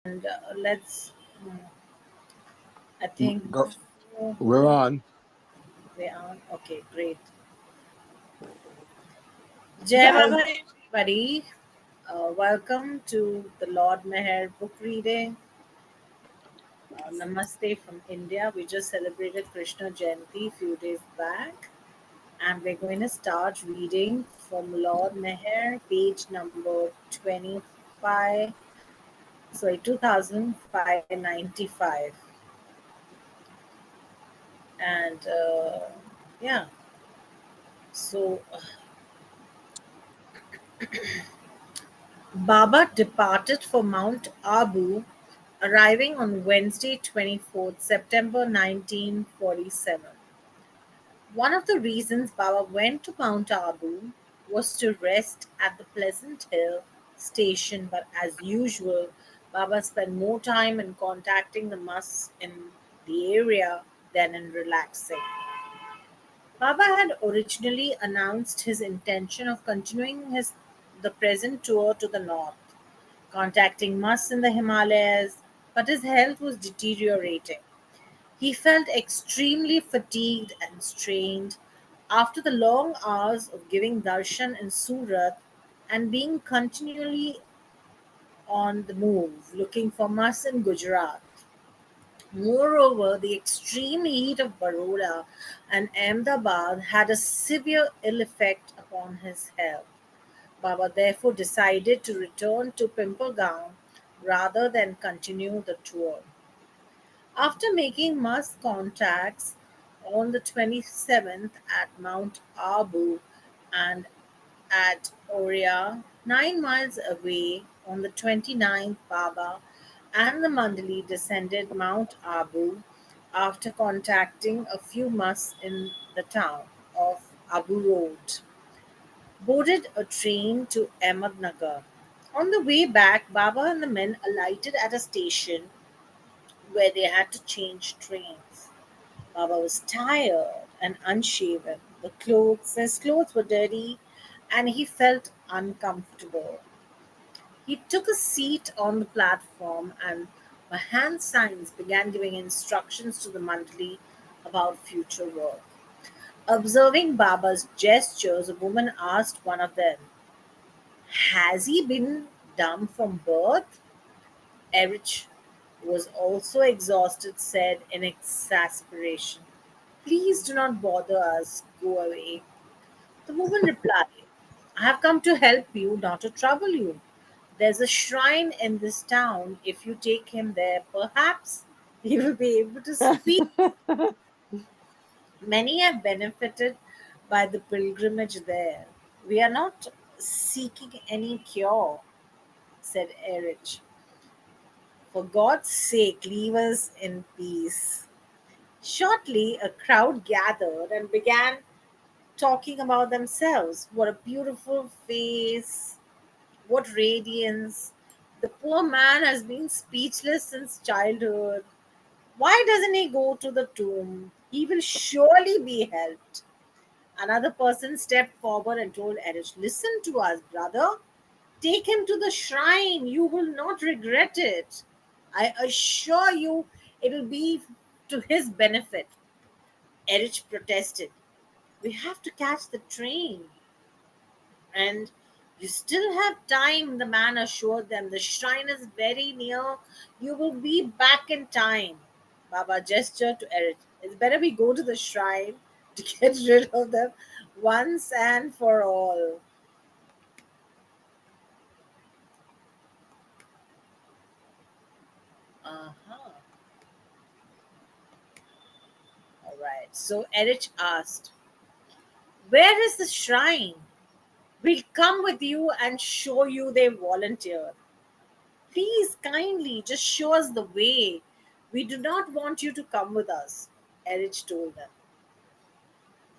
And let's, I think, Go. oh, We're on. we're on. Okay, great. Jai Well, Baba, everybody. Welcome to the Lord Meher book reading. Namaste from India. We just celebrated Krishna Jayanti a few days back, and we're going to start reading from Lord Meher, page number 25, sorry, 2595. And yeah, so Baba departed for Mount Abu, arriving on Wednesday, 24th September 1947. One of the reasons Baba went to Mount Abu was to rest at the Pleasant Hill station, but as usual, Baba spent more time in contacting the mosques in the area than in relaxing. Baba had originally announced his intention of continuing the present tour to the north, contacting mosques in the Himalayas, but his health was deteriorating. He felt extremely fatigued and strained after the long hours of giving darshan in Surat and being continually on the move, looking for mosques in Gujarat. Moreover, the extreme heat of Baroda and Ahmedabad had a severe ill effect upon his health. Baba therefore decided to return to Pimpalgaon rather than continue the tour. After making mass contacts on the 27th at Mount Abu and at Oria, 9 miles away, on the 29th, Baba and the Mandali descended Mount Abu after contacting a few mosques in the town of Abu Road, boarded a train to Ahmednagar. On the way back, Baba and the men alighted at a station where they had to change trains. Baba was tired and unshaven. His clothes were dirty, and he felt uncomfortable. He took a seat on the platform, and by hand signs began giving instructions to the Mandali about future work. Observing Baba's gestures, a woman asked one of them, "Has he been dumb from birth?" Erich was also exhausted, said in exasperation, "Please do not bother us. Go away." The woman replied, "I have come to help you, not to trouble you. There's a shrine in this town. If you take him there, perhaps he will be able to speak. Many have benefited by the pilgrimage there. We are not seeking any cure," said Erich. "For God's sake, leave us in peace." Shortly, a crowd gathered and began talking about themselves. What a beautiful face! What radiance! The poor man has been speechless since childhood. Why doesn't he go to the tomb? He will surely be helped. Another person stepped forward and told Erich, "Listen to us, brother. Take him to the shrine. You will not regret it. I assure you it will be to his benefit." Erich protested, "We have to catch the train." "And you still have time," the man assured them. "The shrine is very near. You will be back in time." Baba gestured to Eric. "It's better we go to the shrine to get rid of them once and for all." Uh-huh. All right. So Erich asked, "Where is the shrine? We'll come with you and show you," they volunteered. "Please, kindly, just show us the way. We do not want you to come with us," Erich told them.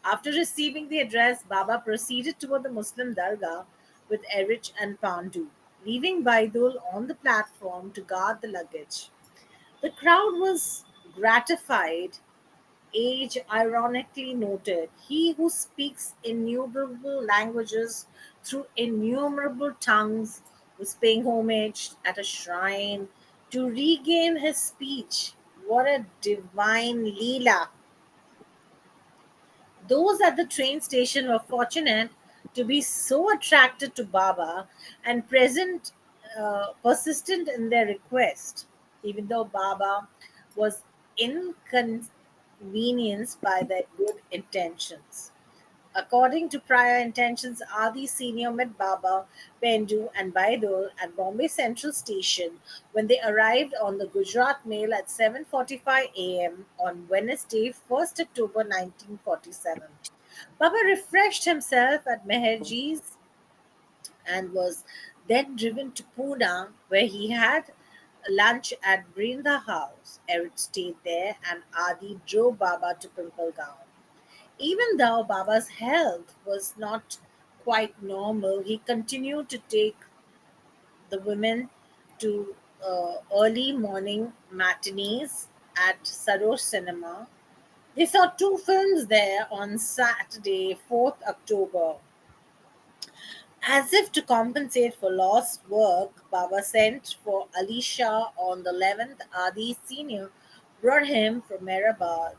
After receiving the address, Baba proceeded toward the Muslim Dargah with Erich and Pandu, leaving Baidul on the platform to guard the luggage. The crowd was gratified. Age ironically noted, "He who speaks innumerable languages through innumerable tongues was paying homage at a shrine to regain his speech. What a divine Leela! Those at the train station were fortunate to be so attracted to Baba and persistent in their request, even though Baba was inconvenienced by their good intentions. According to prior intentions, Adi Senior met Baba, Pendu, and Baidul at Bombay Central Station when they arrived on the Gujarat Mail at 7:45 a.m. on Wednesday, 1st October 1947. Baba refreshed himself at Meherji's and was then driven to Pune, where he had lunch at Brinda House. Eric stayed there, and Adi drove Baba to Pimpalgaon. Even though Baba's health was not quite normal, he continued to take the women to early morning matinees at Saroj Cinema. They saw two films there on Saturday, 4th October. As if to compensate for lost work, Baba sent for Ali Shah on the 11th. Adi Sr. brought him from Meherabad.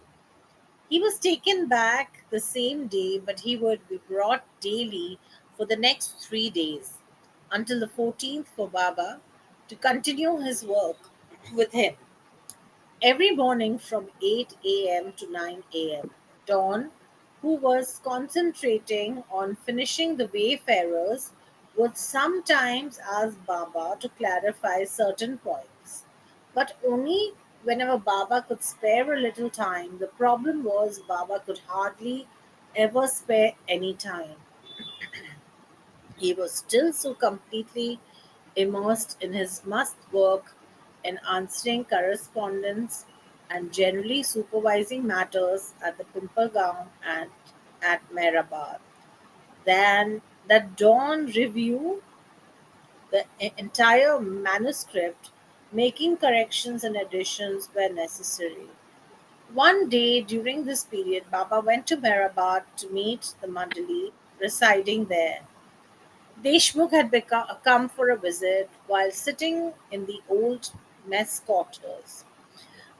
He was taken back the same day, but he would be brought daily for the next 3 days until the 14th for Baba to continue his work with him every morning from 8 a.m. to 9 a.m. Dawn, who was concentrating on finishing the Wayfarers, would sometimes ask Baba to clarify certain points, but only whenever Baba could spare a little time. The problem was Baba could hardly ever spare any time. He was still so completely immersed in his must work in answering correspondence and generally supervising matters at the Pimpalgaon and at Meherabad. Then the Dawn review the entire manuscript, making corrections and additions where necessary. One day during this period, Baba went to Meherabad to meet the Mandali residing there. Deshmukh had come for a visit while sitting in the old mess quarters,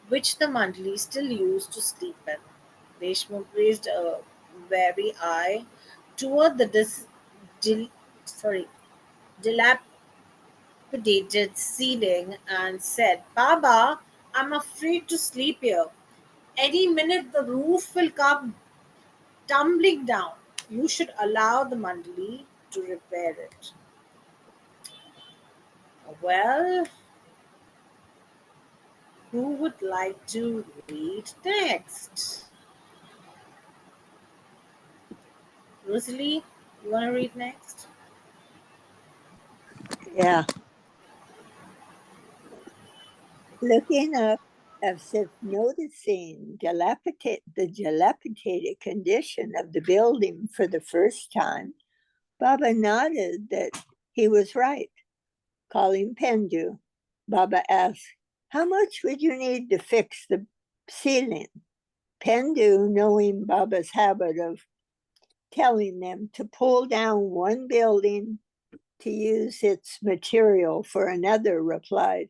which the Mandali still used to sleep in. Deshmukh raised a wary eye toward the dil- sorry, dilapidated ceiling and said, Baba, I'm afraid to sleep here. Any minute the roof will come tumbling down. You should allow the Mandali to repair it. Well, who would like to read next? Rosalie, you want to read next? Yeah. Looking up as if noticing the dilapidated condition of the building for the first time, Baba nodded that he was right. Calling Pendu, Baba asked, how much would you need to fix the ceiling? Pendu, knowing Baba's habit of telling them to pull down one building to use its material for another, replied,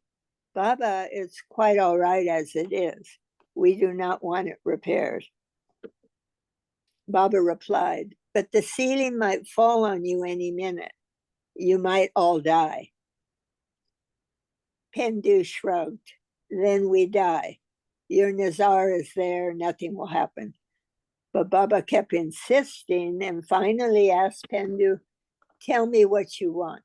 Baba, it's quite all right as it is. We do not want it repaired. Baba replied, but the ceiling might fall on you any minute. You might all die. Pendu shrugged. Then we die. Your Nazar is there, nothing will happen. But Baba kept insisting and finally asked Pendu, tell me what you want.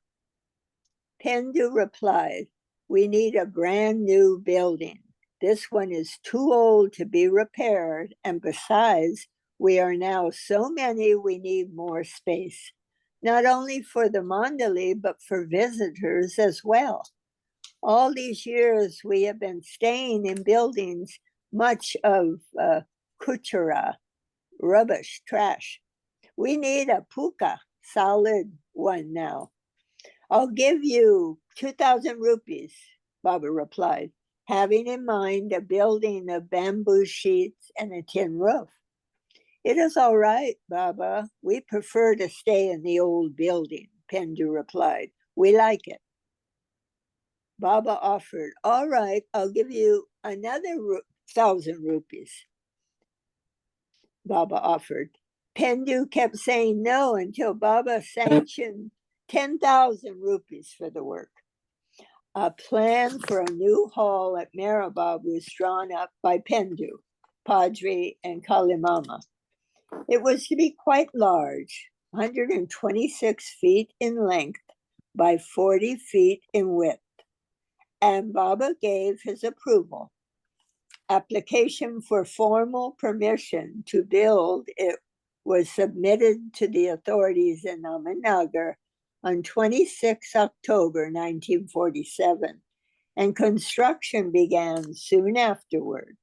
Pendu replied, we need a brand new building. This one is too old to be repaired, and besides, we are now so many we need more space, not only for the Mandali, but for visitors as well. All these years we have been staying in buildings much of kuchara, rubbish, trash. We need a puka, solid one now. I'll give you 2,000 rupees, Baba replied, having in mind a building of bamboo sheets and a tin roof. It is all right, Baba. We prefer to stay in the old building, Pendu replied. We like it. Baba offered, all right, I'll give you another 1,000 rupees. Baba offered. Pendu kept saying no until Baba sanctioned 10,000 rupees for the work. A plan for a new hall at Marabad was drawn up by Pendu, Padri, and Kalimama. It was to be quite large, 126 feet in length by 40 feet in width, and Baba gave his approval. Application for formal permission to build it was submitted to the authorities in Ahmednagar on 26 October 1947, and construction began soon afterward.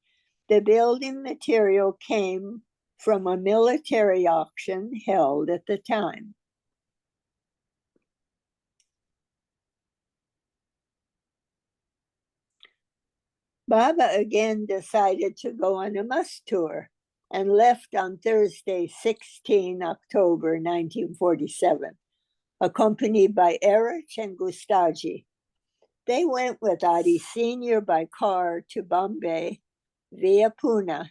The building material came from a military auction held at the time. Baba again decided to go on a must tour and left on Thursday, 16 October 1947, accompanied by Erich and Gustaji. They went with Adi Sr. by car to Bombay via Pune,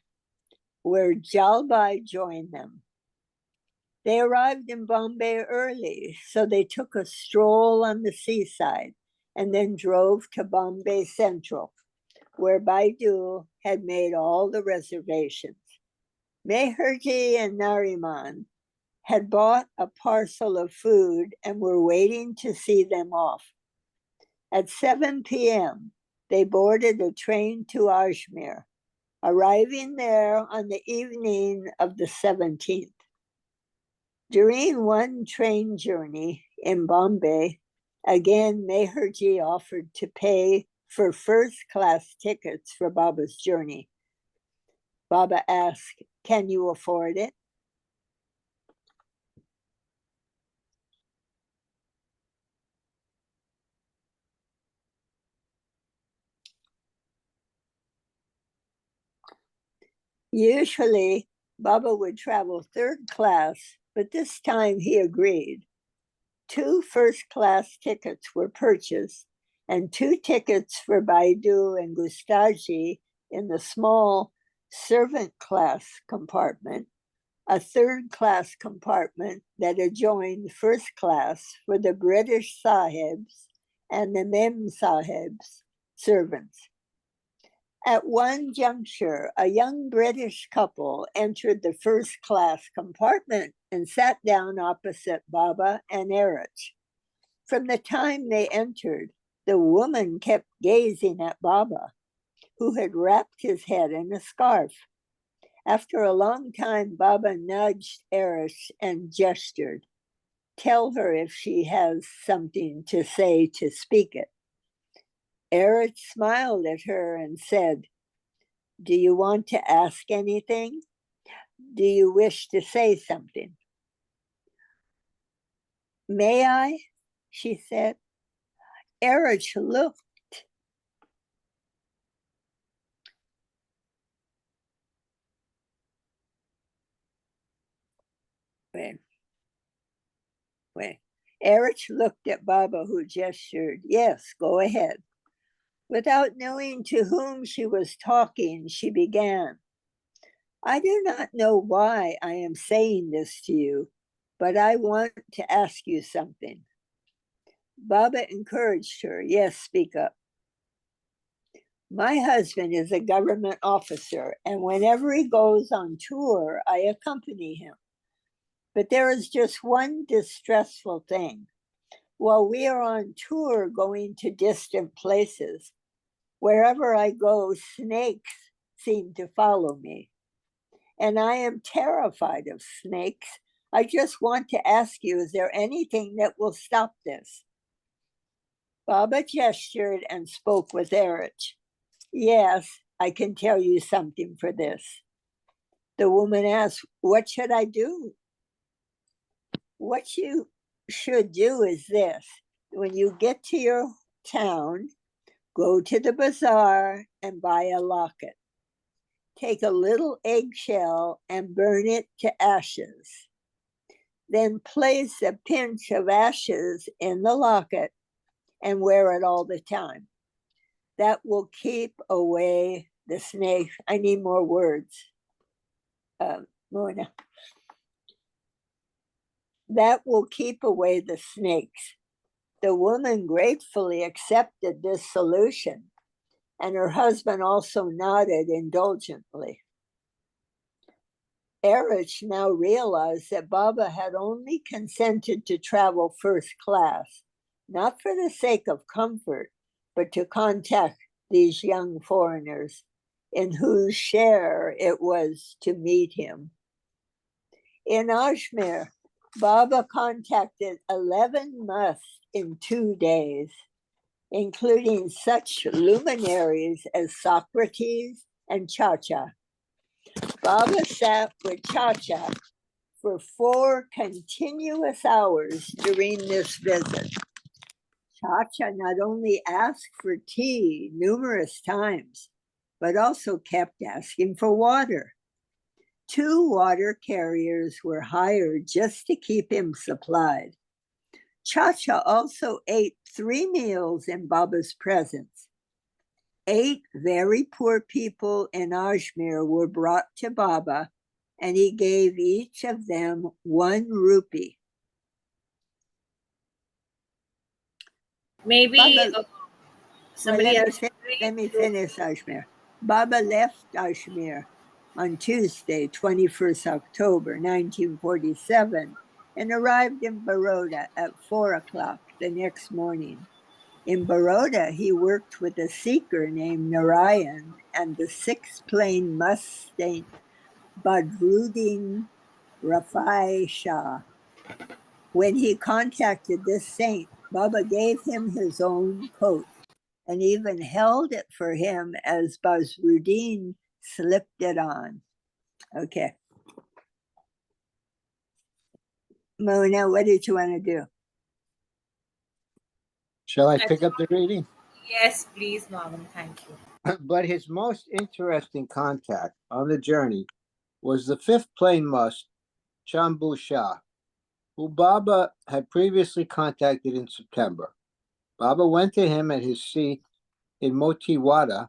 where Jalbai joined them. They arrived in Bombay early, so they took a stroll on the seaside and then drove to Bombay Central, where Baidu had made all the reservations. Meherji and Nariman had bought a parcel of food and were waiting to see them off. At 7 p.m., they boarded a train to Ajmer, arriving there on the evening of the 17th. During one train journey in Bombay, again Meherji offered to pay for first-class tickets for Baba's journey. Baba asked, can you afford it? Usually, Baba would travel third class, but this time he agreed. 2 first-class tickets were purchased, and 2 tickets for Baidu and Gustaji in the small servant class compartment, a third-class compartment that adjoined first class for the British Sahibs and the Mem Sahibs servants. At one juncture, a young British couple entered the first class compartment and sat down opposite Baba and Erich. From the time they entered, the woman kept gazing at Baba, who had wrapped his head in a scarf. After a long time, Baba nudged Erich and gestured. Tell her if she has something to say to speak it. Erich smiled at her and said, do you want to ask anything? Do you wish to say something? May I? She said. Erich looked. Wait. Erich looked at Baba, who gestured, yes, go ahead. Without knowing to whom she was talking, she began. I do not know why I am saying this to you, but I want to ask you something. Baba encouraged her, yes, speak up. My husband is a government officer, and whenever he goes on tour, I accompany him. But there is just one distressful thing. While we are on tour going to distant places, wherever I go, snakes seem to follow me. And I am terrified of snakes. I just want to ask you, is there anything that will stop this? Baba gestured and spoke with Erich. Yes, I can tell you something for this. The woman asked, what should I do? What you should do is this. When you get to your town, go to the bazaar and buy a locket. Take a little eggshell and burn it to ashes. Then place a pinch of ashes in the locket and wear it all the time. That will keep away the snake. I need more words. Mona. That will keep away the snakes. The woman gratefully accepted this solution, and her husband also nodded indulgently. Erich now realized that Baba had only consented to travel first class, not for the sake of comfort, but to contact these young foreigners in whose share it was to meet him. In Ajmer, Baba contacted 11 musts in 2 days, including such luminaries as Socrates and Chacha. Baba sat with Chacha for 4 continuous hours during this visit. Chacha not only asked for tea numerous times, but also kept asking for water. 2 water carriers were hired just to keep him supplied. Chacha also ate 3 meals in Baba's presence. 8 very poor people in Ajmer were brought to Baba, and he gave each of them 1 rupee. Maybe Baba, well, somebody else should let read. me finish Ajmer. Baba left Ajmer on Tuesday, 21st October 1947, and arrived in Baroda at 4 o'clock the next morning. In Baroda, he worked with a seeker named Narayan and the 6-plane Mustang Badruddin Rafai Shah. When he contacted this saint, Baba gave him his own coat and even held it for him as Badruddin slipped it on. Okay. Mona, what did you want to do? Shall I pick up the reading? Yes, please, Marvin. Thank you. But his most interesting contact on the journey was the 5th plane must, Chambu Shah, who Baba had previously contacted in September. Baba went to him at his seat in Motiwada,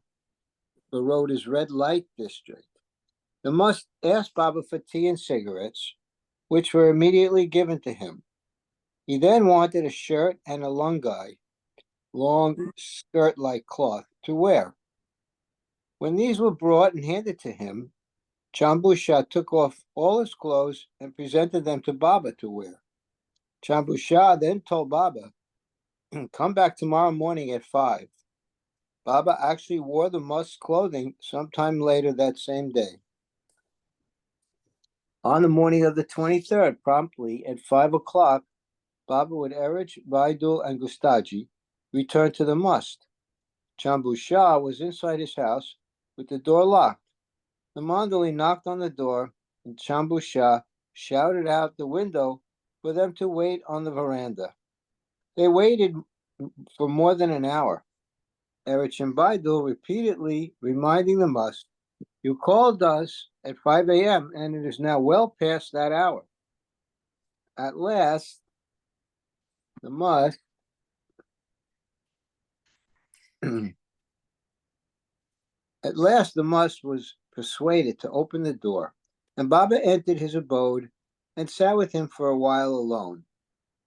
Baroda's red light district. The must asked Baba for tea and cigarettes, which were immediately given to him. He then wanted a shirt and a lungai, long skirt-like cloth, to wear. When these were brought and handed to him, Chambu Shah took off all his clothes and presented them to Baba to wear. Chambu Shah then told Baba, "Come back tomorrow morning at 5." Baba actually wore the must's clothing sometime later that same day. On the morning of the 23rd, promptly at 5 o'clock, Baba with Erich, Vaidul, and Gustaji returned to the must. Chambu Shah was inside his house with the door locked. The Mandali knocked on the door, and Chambu Shah shouted out the window for them to wait on the veranda. They waited for more than an hour. Erich and Baidul repeatedly reminding the must, "You called us at 5 a.m., and it is now well past that hour." At last, the must was persuaded to open the door, and Baba entered his abode and sat with him for a while alone.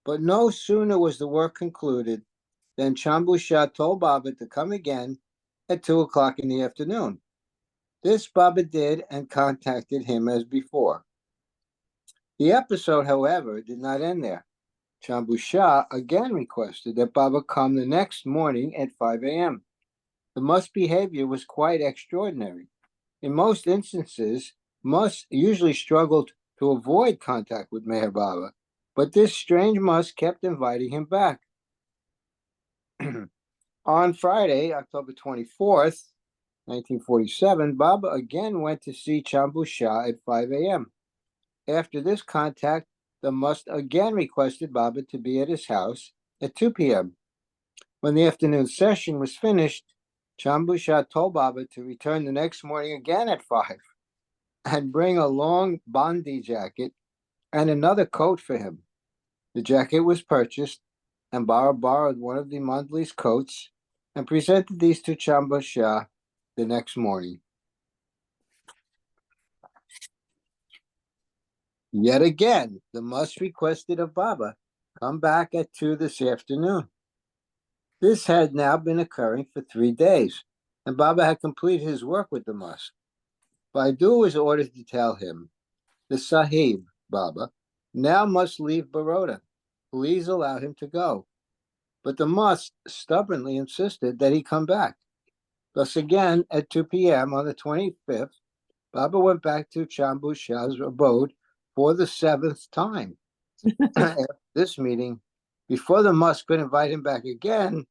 But no sooner was the work concluded than Chambu Shah told Baba to come again at 2 o'clock in the afternoon. This Baba did and contacted him as before. The episode, however, did not end there. Chambu Shah again requested that Baba come the next morning at 5 a.m. The must's behavior was quite extraordinary. In most instances, musts usually struggled to avoid contact with Meher Baba, but this strange must kept inviting him back. On Friday, October 24th, 1947, Baba again went to see Chambu Shah at 5 a.m. After this contact, the must again requested Baba to be at his house at 2 p.m. When the afternoon session was finished, Chambu Shah told Baba to return the next morning again at 5 and bring a long bandi jacket and another coat for him. The jacket was purchased, and Baba borrowed one of the Mandali's coats and presented these to Chambu Shah the next morning. Yet again, the must requested of Baba, come back at 2 this afternoon. This had now been occurring for 3 days, and Baba had completed his work with the must. Baidu was ordered to tell him, the Sahib, Baba, now must leave Baroda. Please allow him to go. But the must stubbornly insisted that he come back. Thus again, at 2 p.m. on the 25th, Baba went back to Chambu Shah's abode for the 7th time. After this meeting, before the must could invite him back again,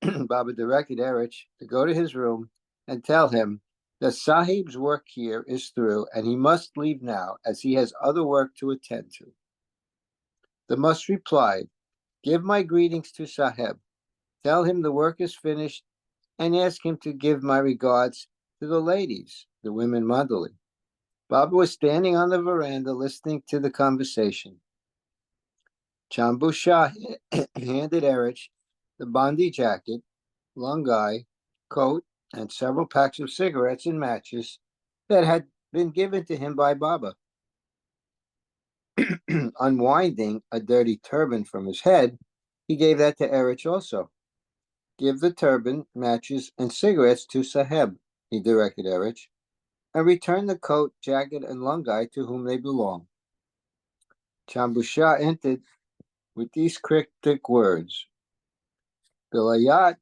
Baba directed Erich to go to his room and tell him that Sahib's work here is through and he must leave now as he has other work to attend to. The must replied, give my greetings to Sahib. Tell him the work is finished and ask him to give my regards to the ladies, the women mandali. Baba was standing on the veranda listening to the conversation. Chambu Shah handed Erich the bandi jacket, lungai, coat, and several packs of cigarettes and matches that had been given to him by Baba. Unwinding a dirty turban from his head, he gave that to Erich also. Give the turban, matches, and cigarettes to Saheb, he directed Erich, and return the coat, jacket, and lungai to whom they belong. Chambu Shah entered with these cryptic words. Vilayat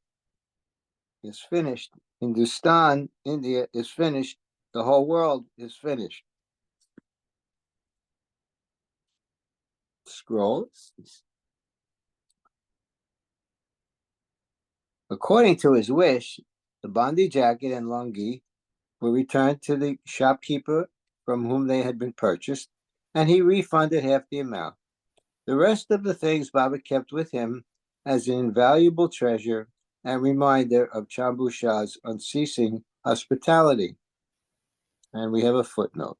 is finished. Hindustan, India is finished. The whole world is finished. Scroll. According to his wish, the bandi jacket and lungi were returned to the shopkeeper from whom they had been purchased, and he refunded half the amount. The rest of the things Baba kept with him as an invaluable treasure and reminder of Chambu Shah's unceasing hospitality. And we have a footnote.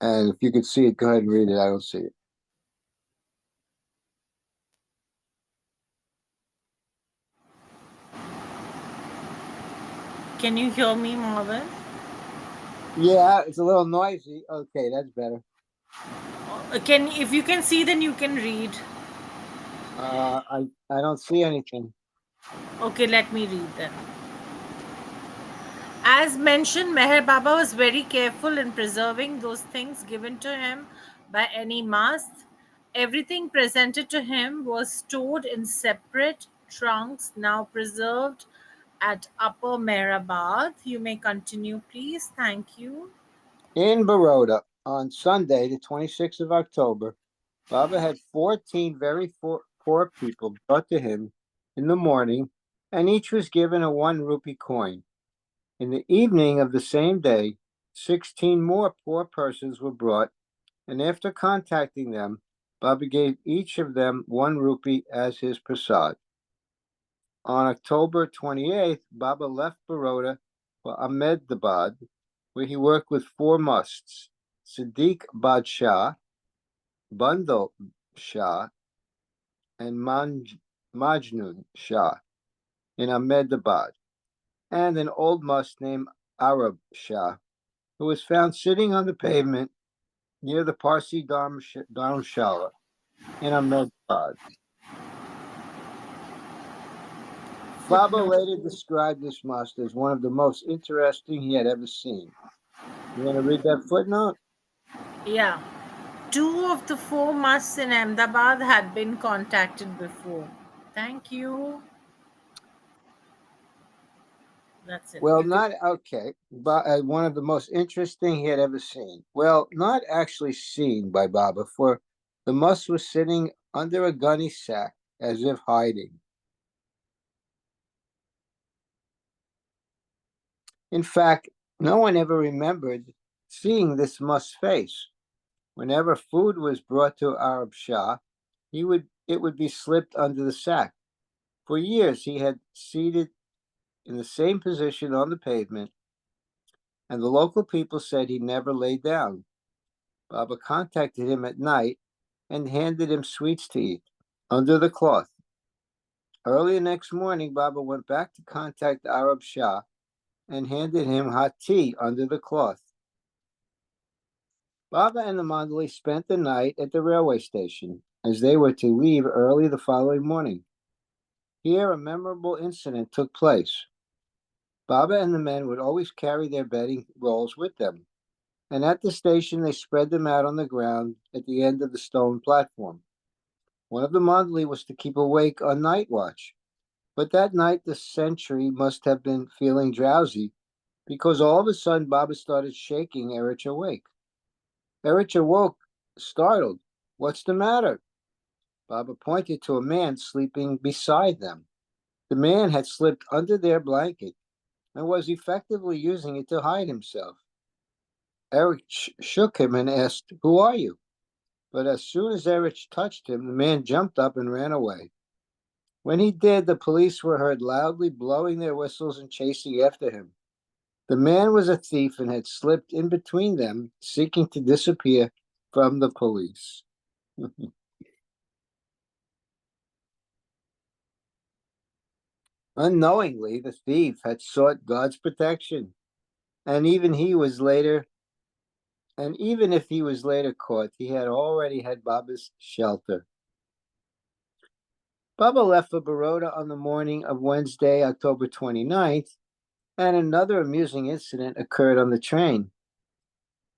And if you could see it, go ahead and read it. I don't see it. Can you hear me, Marvin? Yeah, it's a little noisy. Okay, that's better. If you can see, then you can read. I don't see anything. Okay, let me read then. As mentioned, Meher Baba was very careful in preserving those things given to him by any mast. Everything presented to him was stored in separate trunks, now preserved at Upper Mehrabad. You may continue, please. Thank you. In Baroda, on Sunday, the 26th of October, Baba had 14 very poor people brought to him in the morning, and each was given a 1 rupee coin. In the evening of the same day, 16 more poor persons were brought, and after contacting them, Baba gave each of them 1 rupee as his prasad. On October 28th, Baba left Baroda for Ahmedabad, where he worked with 4 musts, Siddiq Badshah, Bundle Shah, and Majnun Shah in Ahmedabad, and an old must named Arab Shah, who was found sitting on the pavement near the Parsi Dharamshala in Ahmedabad. Baba later described this must as one of the most interesting he had ever seen. You want to read that footnote? Yeah. 2 of the 4 musts in Ahmedabad had been contacted before. Thank you. That's it. Well, not okay, but one of the most interesting he had ever seen. Well, not actually seen by Baba, for the must was sitting under a gunny sack as if hiding. In fact, no one ever remembered seeing this must's face. Whenever food was brought to Arab Shah, it would be slipped under the sack. For years, he had seated in the same position on the pavement, and the local people said he never lay down. Baba contacted him at night and handed him sweets to eat under the cloth. Early the next morning, Baba went back to contact Arab Shah and handed him hot tea under the cloth. Baba and the Mandali spent the night at the railway station, as they were to leave early the following morning. Here, a memorable incident took place. Baba and the men would always carry their bedding rolls with them, and at the station they spread them out on the ground at the end of the stone platform. One of the Mandali was to keep awake on night watch, but that night the sentry must have been feeling drowsy, because all of a sudden Baba started shaking Erich awake. Erich awoke, startled. "What's the matter?" Baba pointed to a man sleeping beside them. The man had slipped under their blanket and was effectively using it to hide himself. Erich shook him and asked, "Who are you?" But as soon as Erich touched him, the man jumped up and ran away. When he did, the police were heard loudly blowing their whistles and chasing after him. The man was a thief and had slipped in between them, seeking to disappear from the police. Unknowingly, the thief had sought God's protection, and even if he was later caught, he had already had Baba's shelter. Baba left for Baroda on the morning of Wednesday, October 29th, and another amusing incident occurred on the train.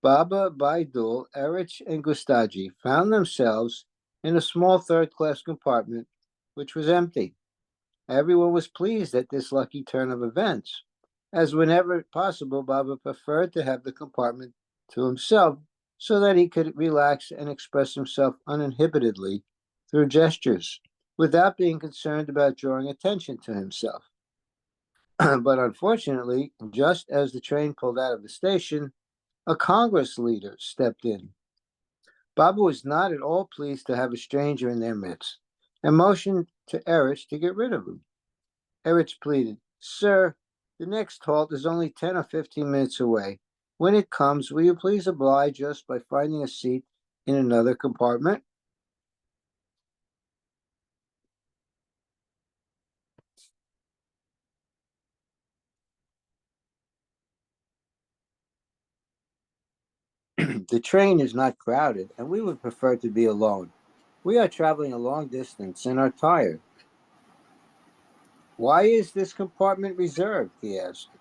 Baba, Baidul, Erich, and Gustaji found themselves in a small third-class compartment, which was empty. Everyone was pleased at this lucky turn of events, as whenever possible, Baba preferred to have the compartment to himself so that he could relax and express himself uninhibitedly through gestures, without being concerned about drawing attention to himself. But unfortunately, just as the train pulled out of the station, a Congress leader stepped in. Baba was not at all pleased to have a stranger in their midst and motioned to Erich to get rid of him. Erich pleaded, "Sir, the next halt is only 10 or 15 minutes away. When it comes, will you please oblige us by finding a seat in another compartment?" The train is not crowded, and we would prefer to be alone. We are traveling a long distance and are tired. "Why is this compartment reserved?" he asked.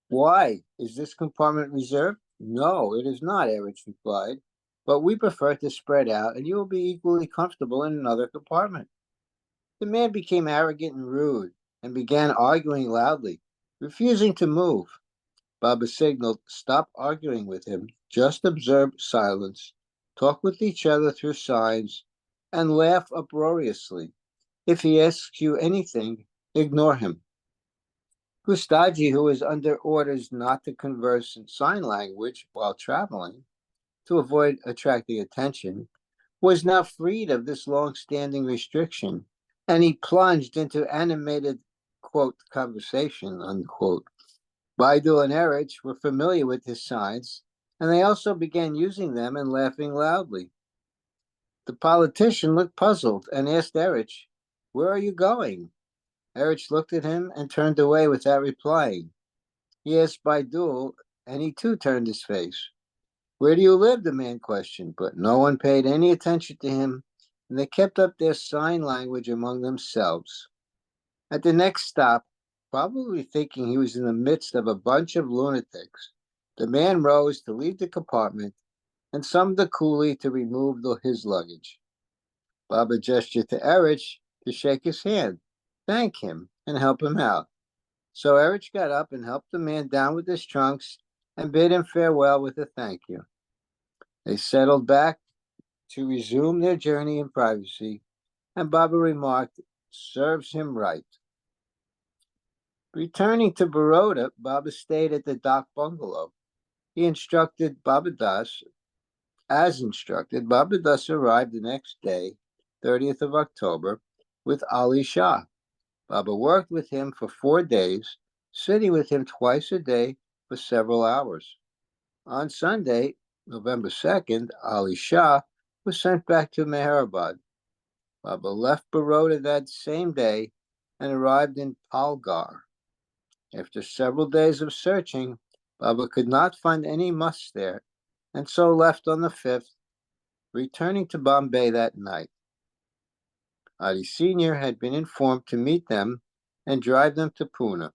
"Why? Is this compartment reserved?" "No, it is not," Erich replied. "But we prefer to spread out, and you will be equally comfortable in another compartment." The man became arrogant and rude and began arguing loudly, refusing to move. Baba signaled, "Stop arguing with him. Just observe silence, talk with each other through signs, and laugh uproariously. If he asks you anything, ignore him." Gustaji, who was under orders not to converse in sign language while traveling to avoid attracting attention, was now freed of this long-standing restriction, and he plunged into animated, quote, conversation, unquote. Baidul and Erich were familiar with his signs, and they also began using them and laughing loudly. The politician looked puzzled and asked Erich, "Where are you going?" Erich looked at him and turned away without replying. He asked Baidul, and he too turned his face. "Where do you live?" the man questioned, but no one paid any attention to him, and they kept up their sign language among themselves. At the next stop, probably thinking he was in the midst of a bunch of lunatics, the man rose to leave the compartment and summoned the coolie to remove his luggage. Baba gestured to Erich to shake his hand, thank him, and help him out. So Erich got up and helped the man down with his trunks and bid him farewell with a thank you. They settled back to resume their journey in privacy, and Baba remarked, "Serves him right." Returning to Baroda, Baba stayed at the Dak bungalow. He instructed Baba Das. As instructed, Baba Das arrived the next day, 30th of October, with Ali Shah. Baba worked with him for 4 days, sitting with him twice a day for several hours. On Sunday, November 2nd, Ali Shah was sent back to Meherabad. Baba left Baroda that same day and arrived in Palghar. After several days of searching, Baba could not find any musts there, and so left on the 5th, returning to Bombay that night. Ali Sr. had been informed to meet them and drive them to Pune,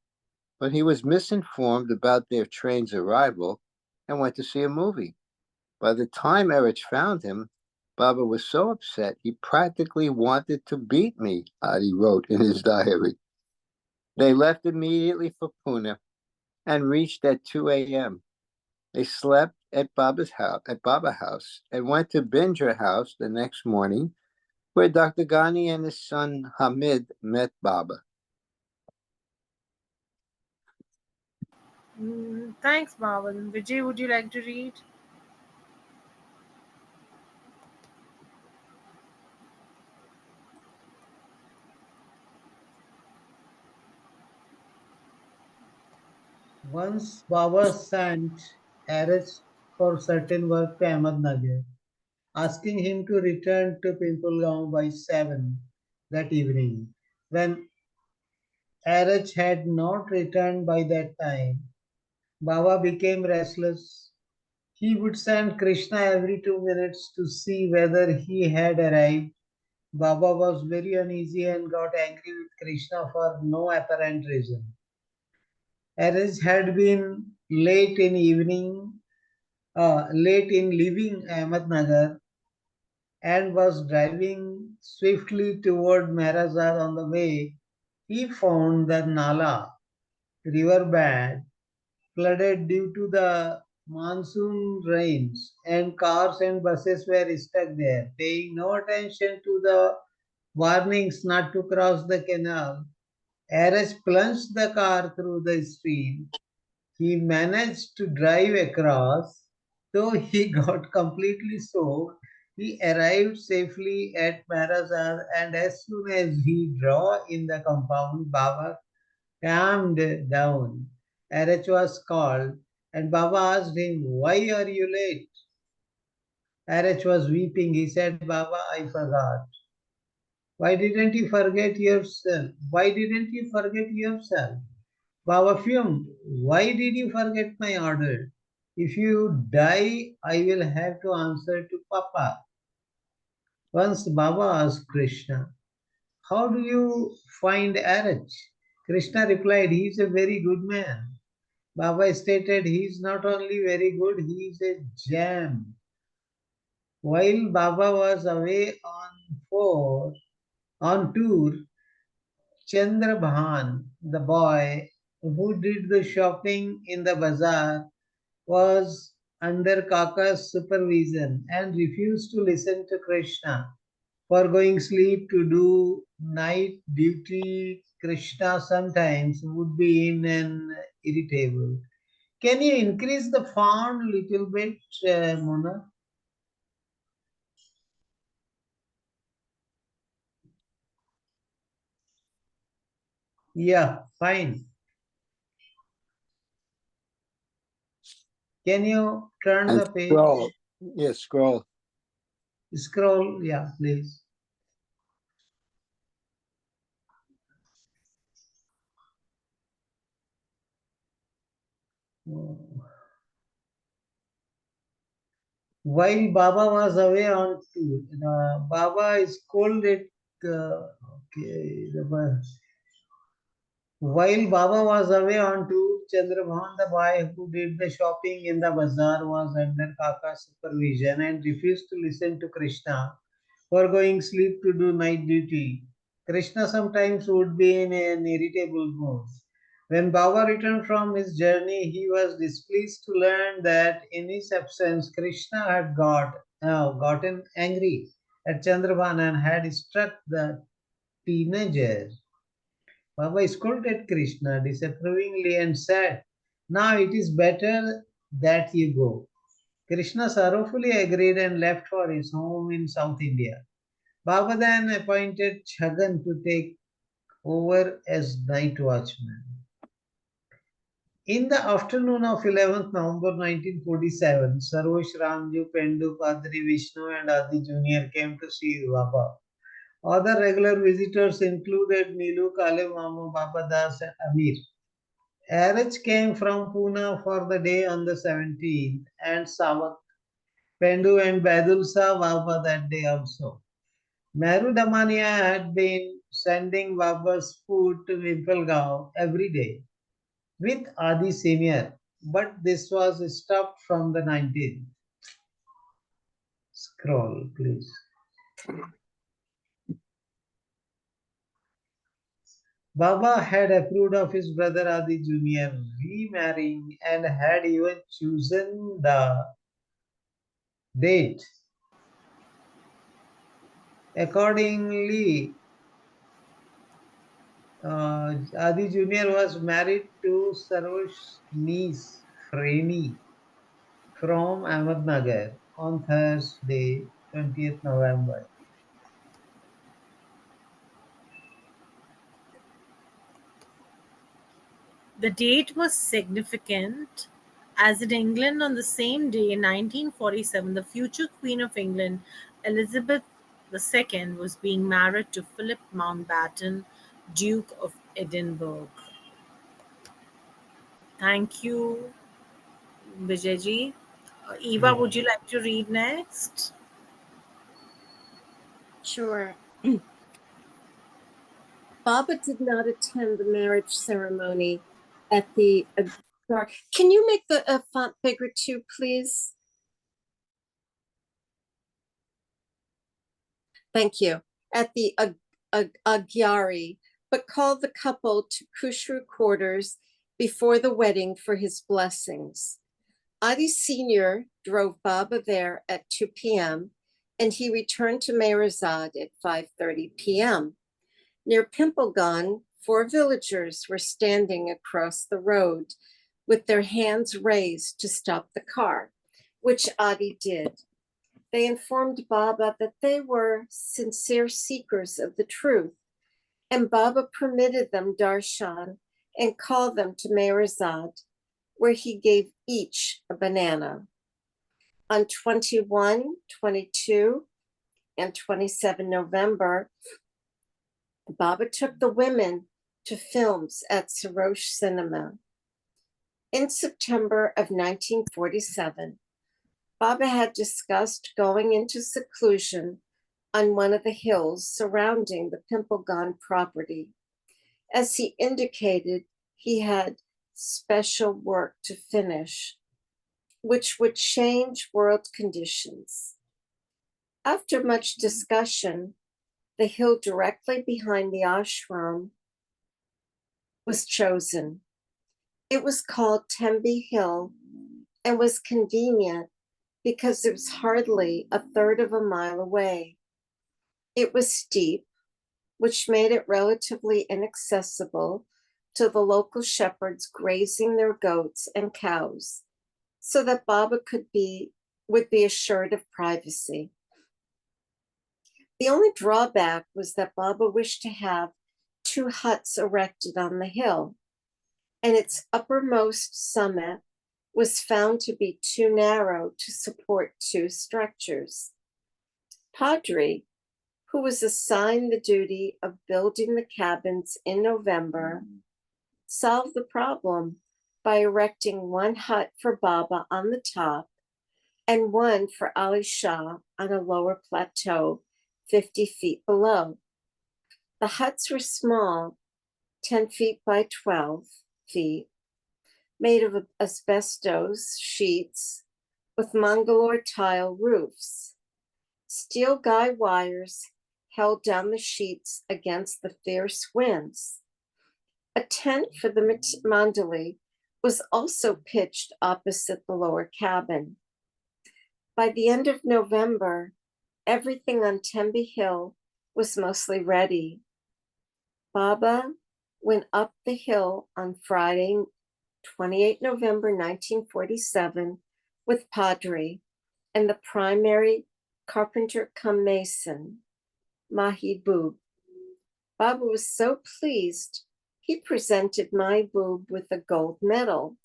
but he was misinformed about their train's arrival and went to see a movie. By the time Erich found him, Baba was so upset he practically wanted to beat me, Adi wrote in his diary. They left immediately for Pune and reached at 2 a.m. They slept at Baba's house and went to Bindra House the next morning, where Dr. Ghani and his son Hamid met Baba. Thanks, Marvin. Vijay, would you like to read? Once Baba sent Arich for certain work to Ahmednagar, asking him to return to Pimpalgaon by 7 that evening. When Arich had not returned by that time, Baba became restless. He would send Krishna every 2 minutes to see whether he had arrived. Baba was very uneasy and got angry with Krishna for no apparent reason. Arich had been late in leaving Ahmednagar and was driving swiftly toward Meherazad. On the way, he found the Nala riverbed flooded due to the monsoon rains, and cars and buses were stuck there. Paying no attention to the warnings not to cross the canal, Ares plunged the car through the stream. He managed to drive across, though he got completely soaked. He arrived safely at Marazad, and as soon as he drove in the compound, Baba calmed down. Arach was called, and Baba asked him, "Why are you late?" Arach was weeping. He said, "Baba, I forgot." "Why didn't you forget yourself? Why didn't you forget yourself?" Baba fumed. "Why did you forget my order? If you die, I will have to answer to Papa." Once Baba asked Krishna, "How do you find Arach?" Krishna replied, "He is a very good man." Baba stated, "He is not only very good, he is a gem." While Baba was away on tour, Chandrabhan, the boy who did the shopping in the bazaar, was under Kaka's supervision and refused to listen to Krishna. Foregoing sleep to do night duty, Krishna sometimes would be in an irritable. Can you increase the font little bit, Mona? Yeah, fine. Can you turn And the page? scroll. Yes, scroll. Scroll, yeah, please. While Baba was away on tour, Baba scolded. Okay, while Baba was away on tour, Chandrabhan, the boy who did the shopping in the bazaar, was under Kaka's supervision and refused to listen to Krishna, foregoing sleep to do night duty. Krishna sometimes would be in an irritable mood. When Baba returned from his journey, he was displeased to learn that in his absence, Krishna had gotten angry at Chandrabhan and had struck the teenager. Baba scolded Krishna disapprovingly and said, "Now it is better that you go." Krishna sorrowfully agreed and left for his home in South India. Baba then appointed Chhagan to take over as night watchman. In the afternoon of 11th November 1947, Sarvesh Ramju, Pendu, Padri Vishnu and Adi Jr. came to see Baba. Other regular visitors included Nilu, Kale Mama, Baba Das and Amir. RH came from Pune for the day on the 17th and Savak, Pendu and Badul saw Baba that day also. Meru Damania had been sending Baba's food to Vimpelgaon every day with Adi Senior, but this was stopped from the 19th. Scroll, please. Baba had approved of his brother Adi Jr. remarrying and had even chosen the date. Accordingly, Adi Jr. was married to Sarvesh's niece, Freni, from Ahmednagar on Thursday, 20th November. The date was significant as in England on the same day in 1947 the future Queen of England, Elizabeth II, was being married to Philip Mountbatten, Duke of Edinburgh. Thank you, Vijayji. Eva, Yeah. would you like to read next? Sure. Baba did not attend the marriage ceremony at the Can you make the font bigger too, please? Thank you. At the Agyari, but called the couple to Kushru quarters before the wedding for his blessings. Adi Sr. drove Baba there at 2 p.m. and he returned to Mehrazad at 5:30 p.m. Near Pimplegun, 4 villagers were standing across the road with their hands raised to stop the car, which Adi did. They informed Baba that they were sincere seekers of the truth, and Baba permitted them darshan and called them to Mehrazad, where he gave each a banana. On 21, 22, and 27 November, Baba took the women to films at Sarosh Cinema. In September of 1947, Baba had discussed going into seclusion on one of the hills surrounding the Pimplegon property. As he indicated, he had special work to finish, which would change world conditions. After much discussion, the hill directly behind the ashram was chosen. It was called Tembe Hill and was convenient because it was hardly a third of a mile away. It was steep, which made it relatively inaccessible to the local shepherds grazing their goats and cows, so that Baba would be assured of privacy. The only drawback was that Baba wished to have 2 huts erected on the hill, and its uppermost summit was found to be too narrow to support 2 structures. Padri, who was assigned the duty of building the cabins in November, solved the problem by erecting 1 hut for Baba on the top and 1 for Ali Shah on a lower plateau 50 feet below. The huts were small, 10 feet by 12 feet, made of asbestos sheets with Mangalore tile roofs. Steel guy wires held down the sheets against the fierce winds. A tent for the mandali was also pitched opposite the lower cabin. By the end of November, everything on Tembe Hill was mostly ready. Baba went up the hill on Friday, 28 November 1947, with Padri and the primary carpenter cum mason, Mahibub. Baba was so pleased He presented Mahbub with a gold medal.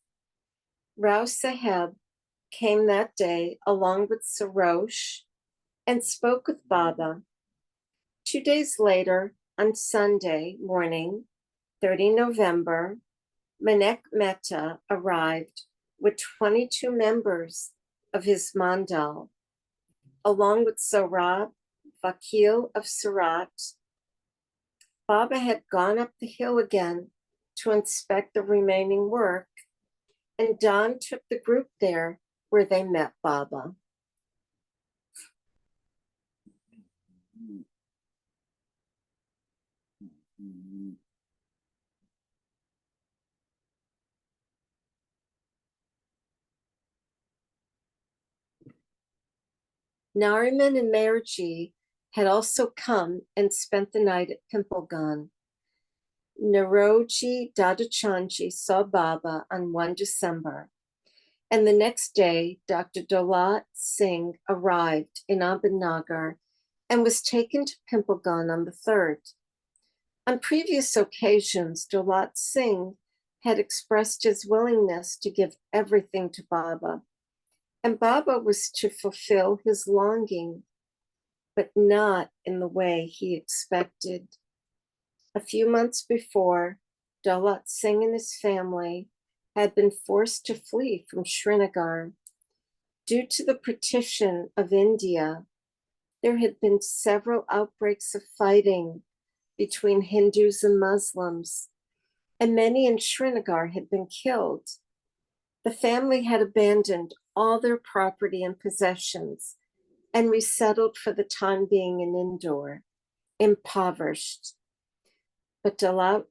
Rao Saheb came that day along with Sarosh and spoke with Baba. 2 days later, on Sunday morning, 30 November, Manek Mehta arrived with 22 members of his mandal, along with Sorab, Vakil of Surat. Baba had gone up the hill again to inspect the remaining work, and Don took the group there where they met Baba. Nariman and Meherji had also come and spent the night at Pimplegun. Naroji Dadachanji saw Baba on 1 December, and the next day, Dr. Daulat Singh arrived in Ahmednagar and was taken to Pimplegun on the 3rd. On previous occasions, Daulat Singh had expressed his willingness to give everything to Baba, and Baba was to fulfill his longing, but not in the way he expected. A few months before, Daulat Singh and his family had been forced to flee from Srinagar. Due to the partition of India, there had been several outbreaks of fighting between Hindus and Muslims, and many in Srinagar had been killed. The family had abandoned all their property and possessions and resettled for the time being in Indore, impoverished. But Daulat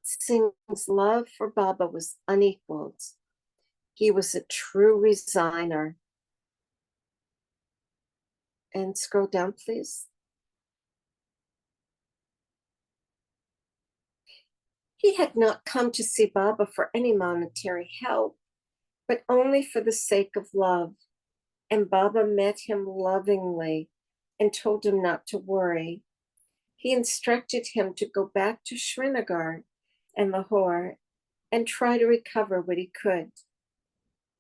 Singh's love for Baba was unequaled. He was a true resigner. And scroll down, please. He had not come to see Baba for any monetary help, but only for the sake of love. And Baba met him lovingly and told him not to worry. He instructed him to go back to Srinagar and Lahore and try to recover what he could.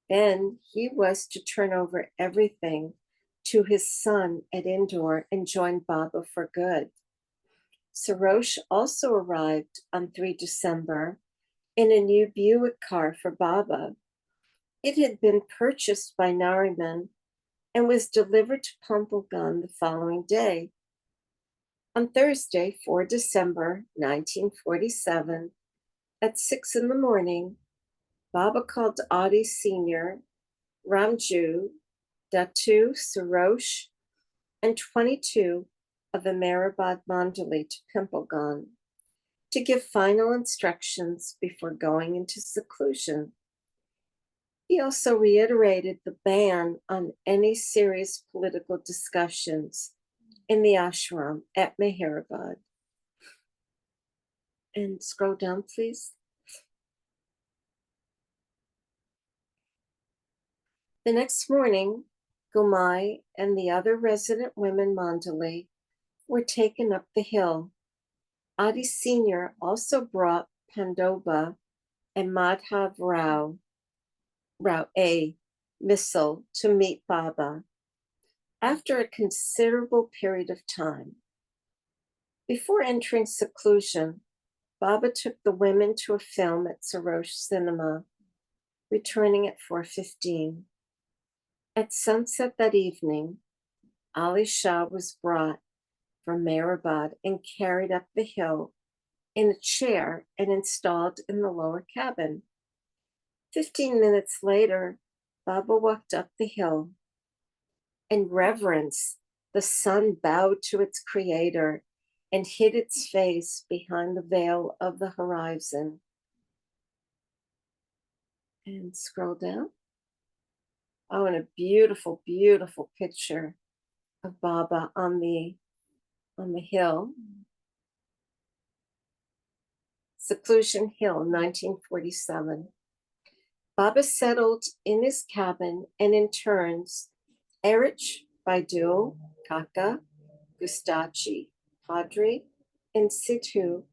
Then he was to turn over everything to his son at Indore and join Baba for good. Sarosh also arrived on 3 December in a new Buick car for Baba. It had been purchased by Nariman and was delivered to Pumplegun the following day. On Thursday, 4 December 1947, at 6 in the morning, Baba called Adi Sr., Ramju, Datu, Sarosh, and 22 of the Meherabad Mandali to Pimplegun to give final instructions before going into seclusion. He also reiterated the ban on any serious political discussions in the ashram at Meherabad. And scroll down, please. The next morning, Gumai and the other resident women Mandali were taken up the hill. Adi Sr. also brought Pandoba and Madhav Rao a missile to meet Baba after a considerable period of time. Before entering seclusion, Baba took the women to a film at Sarosh Cinema, returning at 4:15. At sunset that evening, Ali Shah was brought from Meherabad and carried up the hill in a chair and installed in the lower cabin. 15 minutes later, Baba walked up the hill. In reverence, the sun bowed to its creator and hid its face behind the veil of the horizon. And scroll down. Oh, and a beautiful, beautiful picture of Baba on the hill. Seclusion Hill, 1947. Baba settled in his cabin and in turns, Erich, Baidul, Kaka, Gustachi, Padre, and Sidhu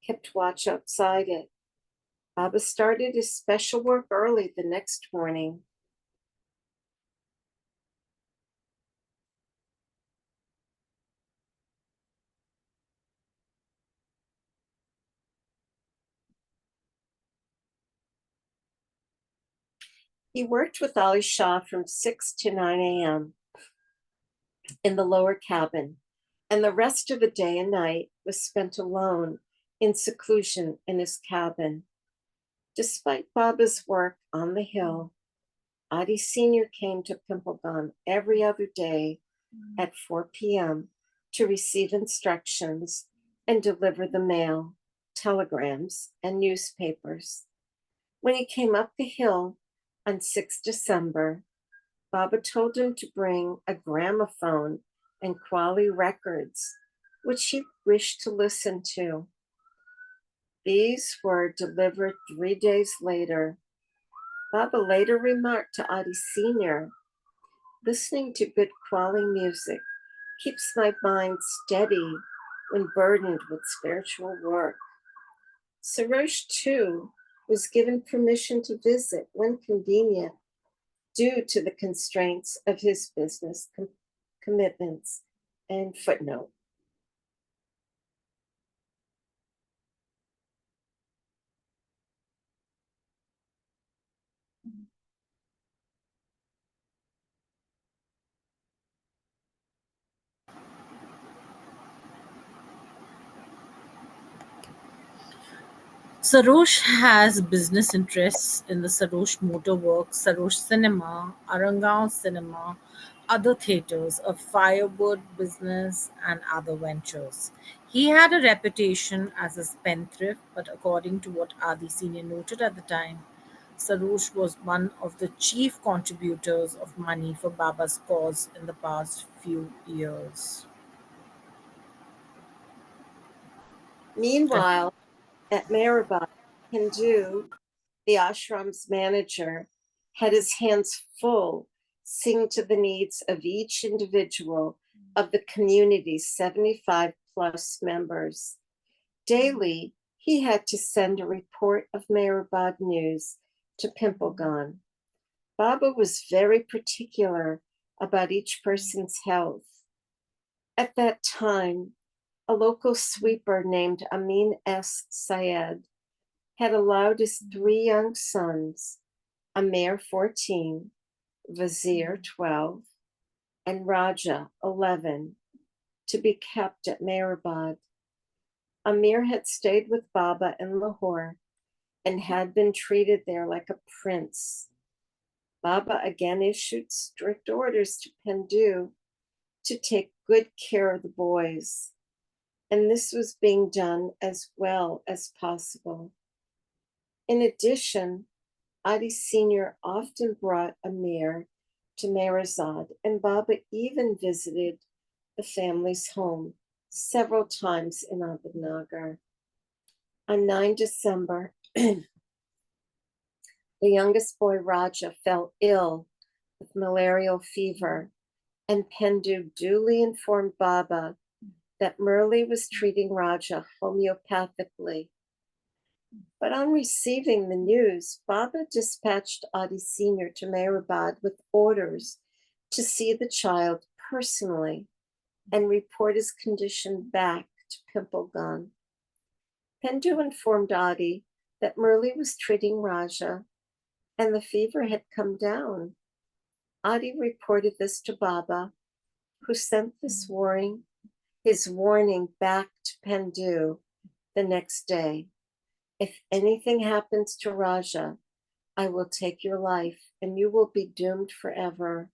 kept watch outside it. Baba started his special work early the next morning. He worked with Ali Shah from 6 to 9 a.m. in the lower cabin, and the rest of the day and night was spent alone in seclusion in his cabin. Despite Baba's work on the hill, Adi Sr. came to Pimplegon every other day at 4 p.m. to receive instructions and deliver the mail, telegrams, and newspapers. When he came up the hill on 6 December, Baba told him to bring a gramophone and Quali records, which he wished to listen to. These were delivered 3 days later. Baba later remarked to Adi Sr., listening to good Quali music keeps my mind steady when burdened with spiritual work. Sarosh, too, was given permission to visit when convenient due to the constraints of his business commitments. And footnote. Sarosh has business interests in the Sarosh Motor Works, Sarosh Cinema, Arangaon Cinema, other theatres, a firewood business, and other ventures. He had a reputation as a spendthrift, but according to what Adi Senior noted at the time, Sarosh was one of the chief contributors of money for Baba's cause in the past few years. Meanwhile, at Meherabad, Hindu, the ashram's manager, had his hands full seeing to the needs of each individual of the community's 75 plus members. Daily, he had to send a report of Meherabad news to Pimplegon. Baba was very particular about each person's health. At that time, a local sweeper named Amin S. Syed had allowed his 3 young sons, Amir 14, Vizier 12, and Raja 11, to be kept at Meherabad. Amir had stayed with Baba in Lahore and had been treated there like a prince. Baba again issued strict orders to Pendu to take good care of the boys, and this was being done as well as possible. In addition, Adi Sr. often brought Amir to Meherazad, and Baba even visited the family's home several times in Ahmednagar. On 9 December, the youngest boy, Raja, fell ill with malarial fever, and Pendu duly informed Baba that Murli was treating Raja homeopathically. But on receiving the news, Baba dispatched Adi Sr. to Meherabad with orders to see the child personally and report his condition back to Pimplegon. Pendu informed Adi that Murli was treating Raja and the fever had come down. Adi reported this to Baba, who sent his warning back to Pendu the next day. If anything happens to Raja, I will take your life and you will be doomed forever.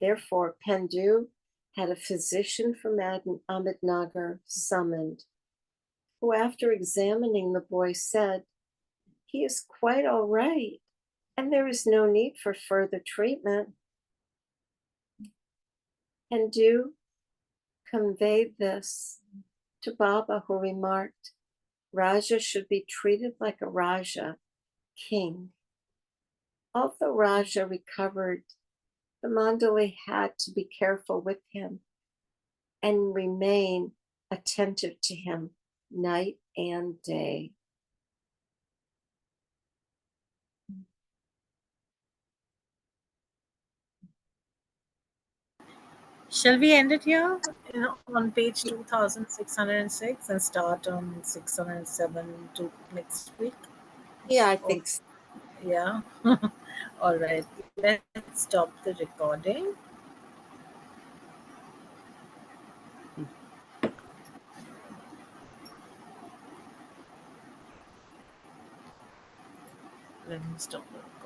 Therefore, Pendu had a physician from Ahmednagar summoned, who, after examining the boy, said, "He is quite all right, and there is no need for further treatment." Pendu conveyed this to Baba, who remarked, "Raja should be treated like a Raja, king." Although Raja recovered, the Mandali had to be careful with him and remain attentive to him night and day. Shall we end it here, on page 2606 and start on 607 to next week? Yeah, I Or, think so. yeah. All right. Let's stop the recording. Let me stop it.